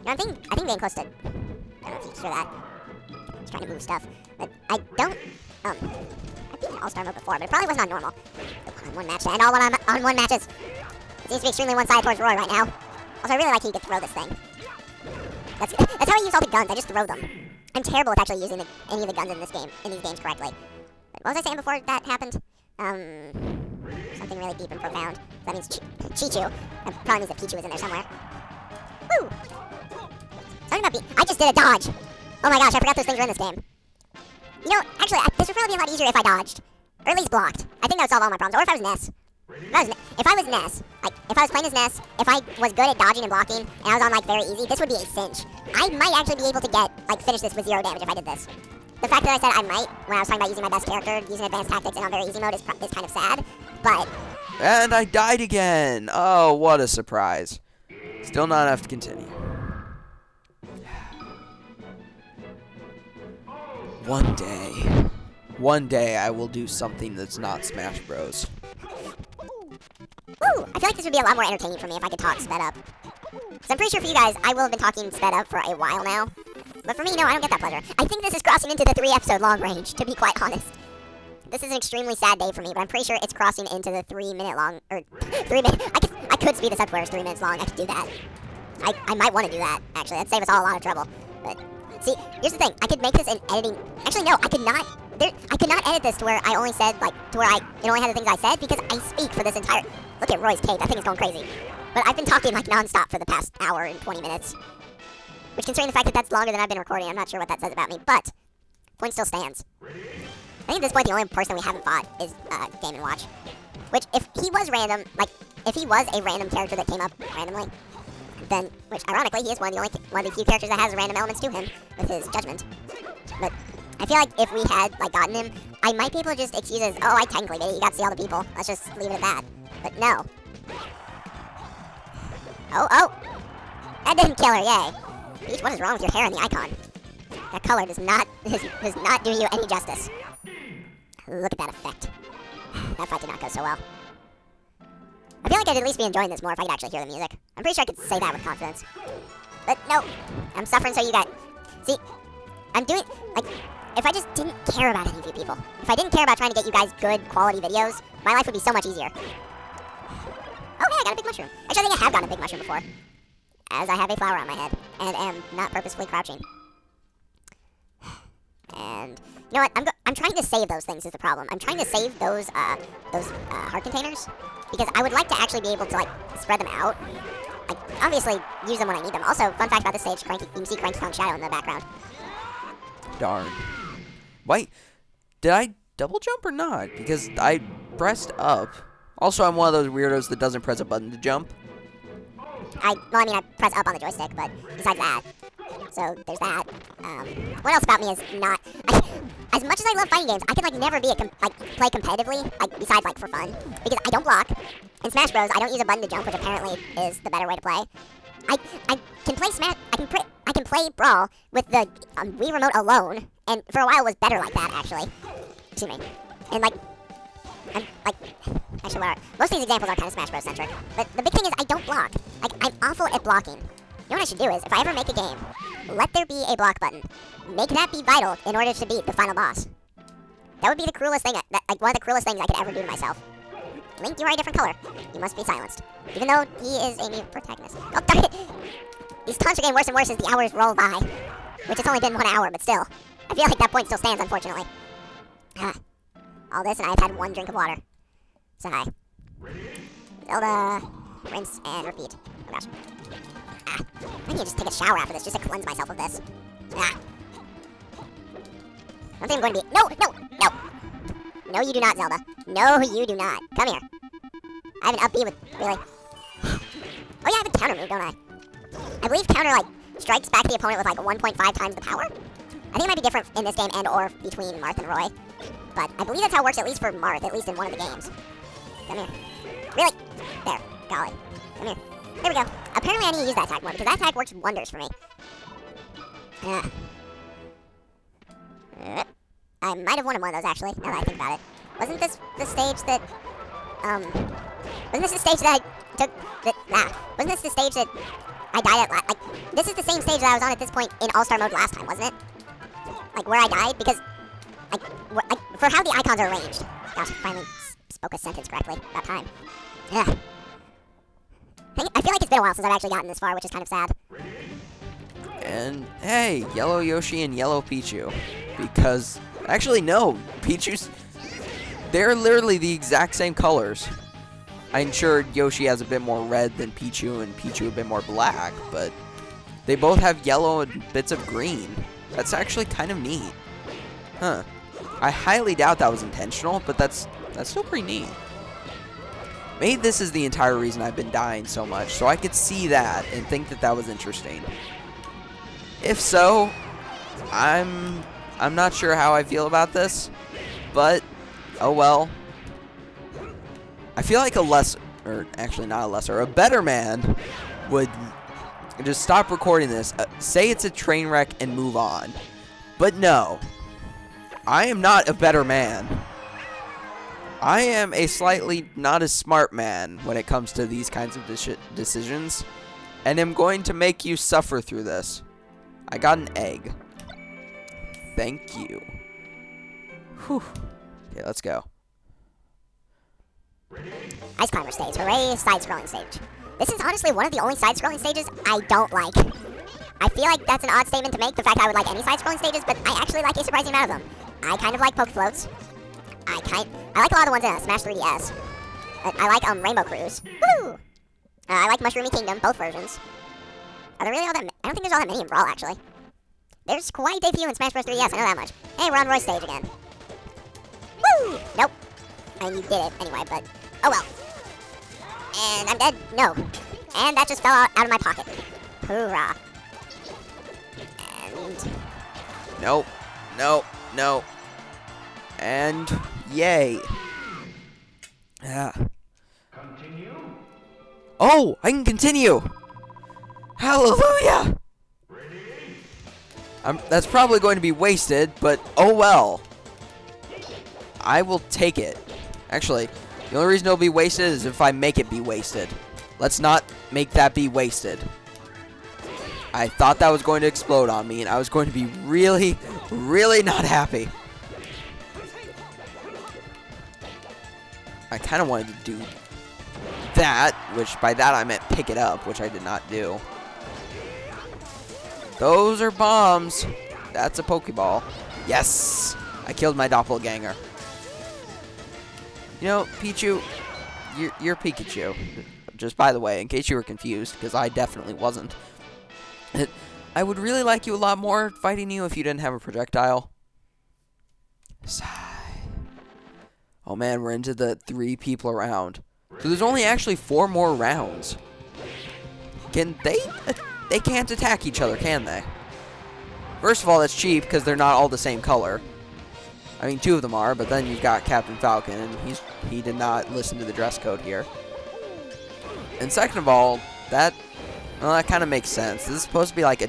No, I think getting close to... I don't know if you can hear that. He's trying to move stuff. But I don't... I've been in All-Star mode before, but it probably was not normal. The one-on-one match to end all one-on-one matches. It seems to be extremely one-sided towards Roy right now. Also, I really like how you can throw this thing. That's how I use all the guns. I just throw them. I'm terrible at actually using any of the guns in these games correctly. But what was I saying before that happened? Something really deep and profound. That means Chichu. That probably means that Pichu is in there somewhere. Woo! Something about I just did a dodge. Oh my gosh, I forgot those things were in this game. You know, actually, this would probably be a lot easier if I dodged. Or at least blocked. I think that would solve all my problems. Or if I was Ness. If I was Ness, like, if I was playing as Ness, if I was good at dodging and blocking, and I was on, like, very easy, this would be a cinch. I might actually be able to finish this with 0 damage if I did this. The fact that I said I might, when I was talking about using my best character, using advanced tactics and on very easy mode is kind of sad, but... And I died again! Oh, what a surprise. Still not enough to continue. One day I will do something that's not Smash Bros. Woo! I feel like this would be a lot more entertaining for me if I could talk sped up. So I'm pretty sure for you guys, I will have been talking sped up for a while now. But for me, no, I don't get that pleasure. I think this is crossing into the 3-episode long range, to be quite honest. This is an extremely sad day for me, but I'm pretty sure it's crossing into the 3-minute long, or 3 minute. I could speed this up to where it's 3 minutes long. I could do that. I might want to do that, actually. That'd save us all a lot of trouble. But, see, here's the thing. I could make this in editing. Actually, no, I could not edit this to where I only said, like, to where it only had the things I said, because I speak for this entire... Look at Roy's cape. That thing is going crazy. But I've been talking, like, non-stop for the past hour and 20 minutes. Which, considering the fact that that's longer than I've been recording, I'm not sure what that says about me. But, point still stands. I think at this point, the only person we haven't fought is Game & Watch. Which, if he was random, like, if he was a random character that came up randomly, then, which, ironically, he is one of the few characters that has random elements to him with his judgment. But I feel like if we had, like, gotten him, I might be able to just excuse as, oh, I technically did it, you got to see all the people. Let's just leave it at that. But no. Oh! That didn't kill her, yay. Peach, what is wrong with your hair and the icon? That color does not do you any justice. Look at that effect. That fight did not go so well. I feel like I'd at least be enjoying this more if I could actually hear the music. I'm pretty sure I could say that with confidence. But no, I'm suffering so you guys... See, I'm doing... Like, if I just didn't care about any of you people, if I didn't care about trying to get you guys good quality videos, my life would be so much easier. Oh, hey, I got a big mushroom. Actually, I think I have gotten a big mushroom before. As I have a flower on my head, and am not purposefully crouching. And, you know what, I'm trying to save those things is the problem. I'm trying to save those heart containers, because I would like to actually be able to, like, spread them out. Like, obviously, use them when I need them. Also, fun fact about this stage, you can see Cranky Kong Shadow in the background. Darn. Wait, did I double jump or not? Because I pressed up. Also, I'm one of those weirdos that doesn't press a button to jump. I press up on the joystick, but besides that. So, there's that. What else about me is not... as much as I love fighting games, I could, like, never be play competitively, like, besides, like, for fun. Because I don't block. In Smash Bros, I don't use a button to jump, which apparently is the better way to play. I can play Smash... I can play Brawl with the Wii Remote alone, and for a while it was better like that, actually. Excuse me. And, like... Actually, most of these examples are kind of Smash Bros. Centric. But the big thing is I don't block. Like, I'm awful at blocking. You know what I should do is, if I ever make a game, let there be a block button. Make that be vital in order to beat the final boss. That would be the cruelest thing, like, one of the cruelest things I could ever do to myself. Link, you are a different color. You must be silenced. Even though he is a new protagonist. Oh, darn it! These taunts are getting worse and worse as the hours roll by. Which it's only been 1 hour, but still. I feel like that point still stands, unfortunately. All this, and I've had 1 drink of water. Sigh. Zelda. Rinse and repeat. Oh gosh. I need to just take a shower after this, just to cleanse myself of this. I don't think I'm going to be... No! No, you do not, Zelda. No, you do not. Come here. I have an up B with... Really? Oh yeah, I have a counter move, don't I? I believe counter, like, strikes back the opponent with, like, 1.5 times the power? I think it might be different in this game and or between Marth and Roy. But I believe that's how it works, at least for Marth, at least in one of the games. Come here. Really? There. Golly. Come here. There we go. Apparently I need to use that attack more, because that attack works wonders for me. I might have wanted one of those, actually, now that I think about it. Wasn't this the stage that... Wasn't this the stage that I took... Wasn't this the stage that I died at, like, this is the same stage that I was on at this point in All-Star mode last time, wasn't it? Like, where I died, because, like, for how the icons are arranged. Gosh, I finally spoke a sentence correctly. About time. Ugh. I feel like it's been a while since I've actually gotten this far, which is kind of sad. And, hey, Yellow Yoshi and Yellow Pichu. Because, actually, no. Pichu's... They're literally the exact same colors. I'm sure Yoshi has a bit more red than Pichu, and Pichu a bit more black, but they both have yellow and bits of green. That's actually kind of neat. Huh. I highly doubt that was intentional, but that's still pretty neat. Maybe this is the entire reason I've been dying so much, so I could see that and think that that was interesting. If so, I'm not sure how I feel about this, but oh well. I feel like a better man would just stop recording this, say it's a train wreck, and move on. But no, I am not a better man. I am a slightly not as smart man when it comes to these kinds of decisions, and am going to make you suffer through this. I got an egg. Thank you. Whew. Okay, let's go. Ice Climber stage. Hooray, side-scrolling stage. This is honestly one of the only side-scrolling stages I don't like. I feel like that's an odd statement to make, the fact I would like any side-scrolling stages, but I actually like a surprising amount of them. I kind of like Poke Floats. I like a lot of the ones in Smash 3DS. I like Rainbow Cruise. Woo! I like Mushroomy Kingdom, both versions. Are there really all that? I don't think there's all that many in Brawl, actually. There's quite a few in Smash Bros. 3DS, I know that much. Hey, we're on Roy's stage again. Woo! Nope. I mean, you did it anyway, but oh well. And I'm dead. No. And that just fell out of my pocket. Hoorah. And Nope. Nope. Nope. And yay. Yeah. Continue. Oh, I can continue. Hallelujah. That's probably going to be wasted, but oh well. I will take it. Actually, the only reason it'll be wasted is if I make it be wasted. Let's not make that be wasted. I thought that was going to explode on me, and I was going to be really, really not happy. I kind of wanted to do that, which by that I meant pick it up, which I did not do. Those are bombs. That's a Pokeball. Yes! I killed my doppelganger. You know, Pichu, you're Pikachu. Just by the way, in case you were confused, because I definitely wasn't. I would really like you a lot more fighting you if you didn't have a projectile. Sigh. Oh man, we're into the 3 people around. So there's only actually 4 more rounds. Can they can't attack each other, can they? First of all, that's cheap because they're not all the same color. I mean, 2 of them are, but then you've got Captain Falcon, and he did not listen to the dress code here. And second of all, that kind of makes sense. This is supposed to be like a...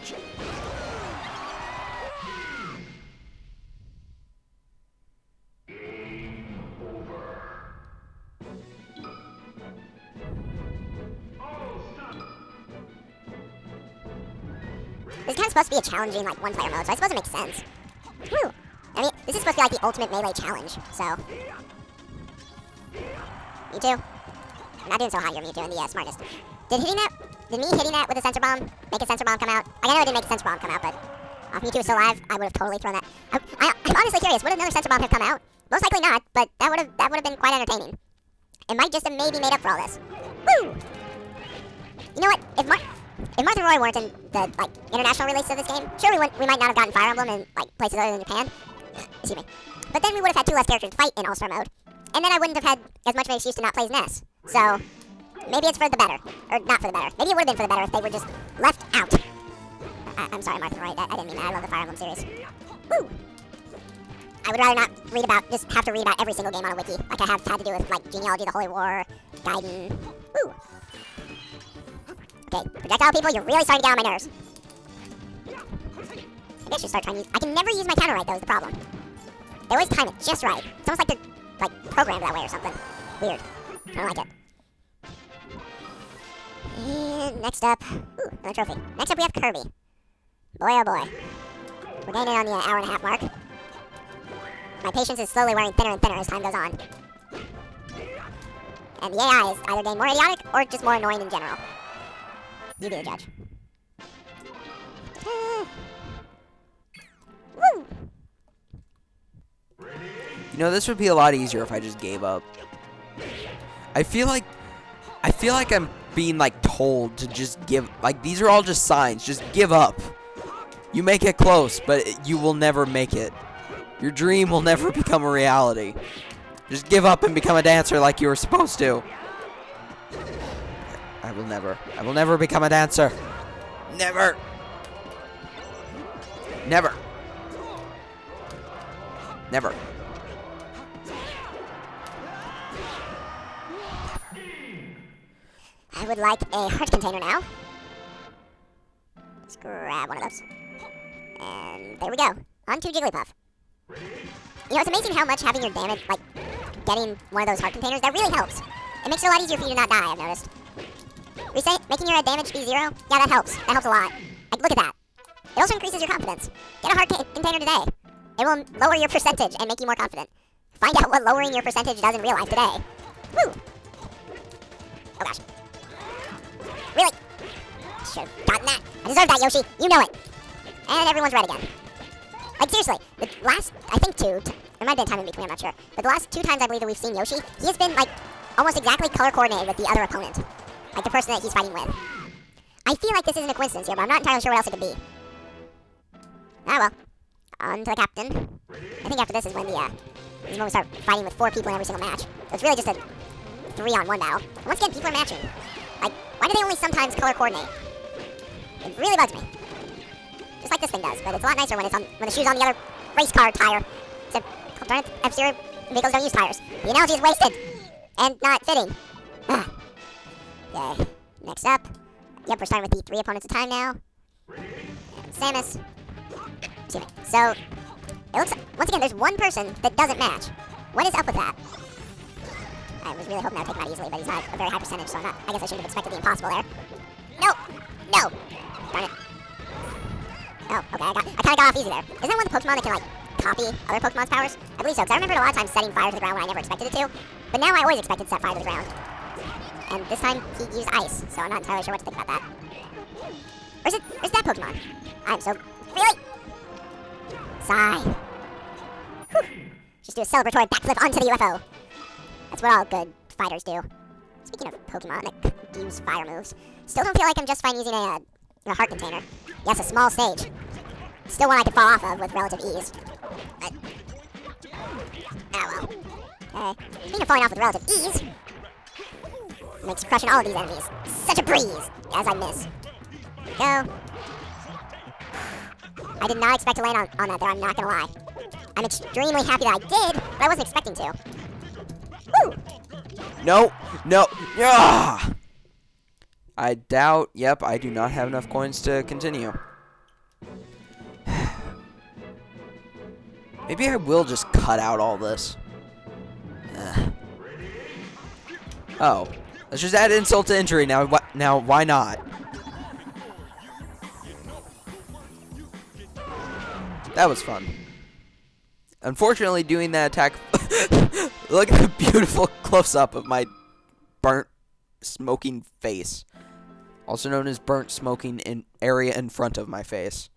this is kind of supposed to be a challenging, like, one-player mode, so I suppose it makes sense. Woo! I mean, this is supposed to be like the ultimate melee challenge, so... Mewtwo? I'm not doing so hot here, Mewtwo, and the smartest. Did me hitting that with a sensor bomb make a sensor bomb come out? I know it didn't make a sensor bomb come out, but if Mewtwo was still alive, I would have totally thrown that. I'm honestly curious, would another sensor bomb have come out? Most likely not, but that would have been quite entertaining. It might just have maybe made up for all this. Woo! You know what? If Marth and Roy weren't in the like international release of this game, sure we might not have gotten Fire Emblem in like places other than Japan. Excuse me. But then we would have had 2 less characters to fight in All-Star mode, and then I wouldn't have had as much of an excuse to not play as Ness. So maybe it's for the better, or not for the better. Maybe it would have been for the better if they were just left out. I'm sorry, Marth and Roy. I didn't mean that. I love the Fire Emblem series. Woo! I would rather not just have to read about every single game on a wiki, like I have had to do with like Genealogy, the Holy War, Gaiden. Woo! Okay, projectile people, you're really starting to get on my nerves. Maybe I should start trying to use... I can never use my counter right, though, is the problem. They always time it just right. It's almost like they're, like, programmed that way or something. Weird. I don't like it. And next up, ooh, another trophy. Next up we have Kirby. Boy oh boy. We're getting in on the hour and a half mark. My patience is slowly wearing thinner and thinner as time goes on. And the AI is either getting more idiotic or just more annoying in general. You be the judge. Woo! You know, this would be a lot easier if I just gave up. I feel like I'm being like told to just give, like these are all just signs, just give up. You make it close, but you will never make it. Your dream will never become a reality. Just give up and become a dancer like you were supposed to. I will never become a dancer. Never. Never. Never. I would like a heart container now. Let's grab one of those. And there we go. On to Jigglypuff. You know, it's amazing how much having your damage, like, getting one of those heart containers, that really helps. It makes it a lot easier for you to not die, I've noticed. Reset, making your damage be 0? Yeah, that helps. That helps a lot. Like, look at that. It also increases your confidence. Get a heart container today. It will lower your percentage and make you more confident. Find out what lowering your percentage does in real life today. Woo! Oh gosh. Really? Should've gotten that. I deserve that, Yoshi. You know it. And everyone's red again. Like, seriously, the last, I think there might have been time in between, I'm not sure. But the last 2 times I believe that we've seen Yoshi, he has been, like, almost exactly color coordinated with the other opponent. Like, the person that he's fighting with. I feel like this isn't a coincidence here, but I'm not entirely sure what else it could be. Ah, well. On to the captain. I think after this is when we start fighting with 4 people in every single match. So it's really just a 3-on-1 battle. And once again, people are matching. Like, why do they only sometimes color coordinate? It really bugs me. Just like this thing does, but it's a lot nicer when the shoe's on the other race car tire. Except, darn it, F-Zero vehicles don't use tires. The analogy is wasted and not fitting. Okay, next up. Yep, we're starting with the 3 opponents at a time now. And Samus. Excuse me. So, it looks like, once again, there's one person that doesn't match. What is up with that? I was really hoping that would take him out easily, but he's not a very high percentage, so I guess I shouldn't have expected the impossible there. No! No! Darn it. Oh, okay, I kind of got off easy there. Isn't that one of the Pokemon that can, like, copy other Pokemon's powers? I believe so, because I remembered a lot of times setting fire to the ground when I never expected it to. But now I always expected to set fire to the ground. And this time, he used ice, so I'm not entirely sure what to think about that. Where's that Pokemon? I'm so... Really? Sigh. Whew. Just do a celebratory backflip onto the UFO. That's what all good fighters do. Speaking of Pokemon that use fire moves, still don't feel like I'm just fine using a heart container. Yes, a small stage. Still one I could fall off of with relative ease. But... oh well. Speaking of falling off with relative ease, makes crushing all of these enemies such a breeze, as I miss. Go. I did not expect to land on that there, I'm not gonna lie. I'm extremely happy that I did, but I wasn't expecting to. Woo! No, no, yeah. I doubt, yep, I do not have enough coins to continue. Maybe I will just cut out all this. Oh, let's just add insult to injury now. Now, why not? That was fun. Unfortunately, doing that attack... Look at the beautiful close-up of my burnt, smoking face. Also known as burnt, smoking area in front of my face.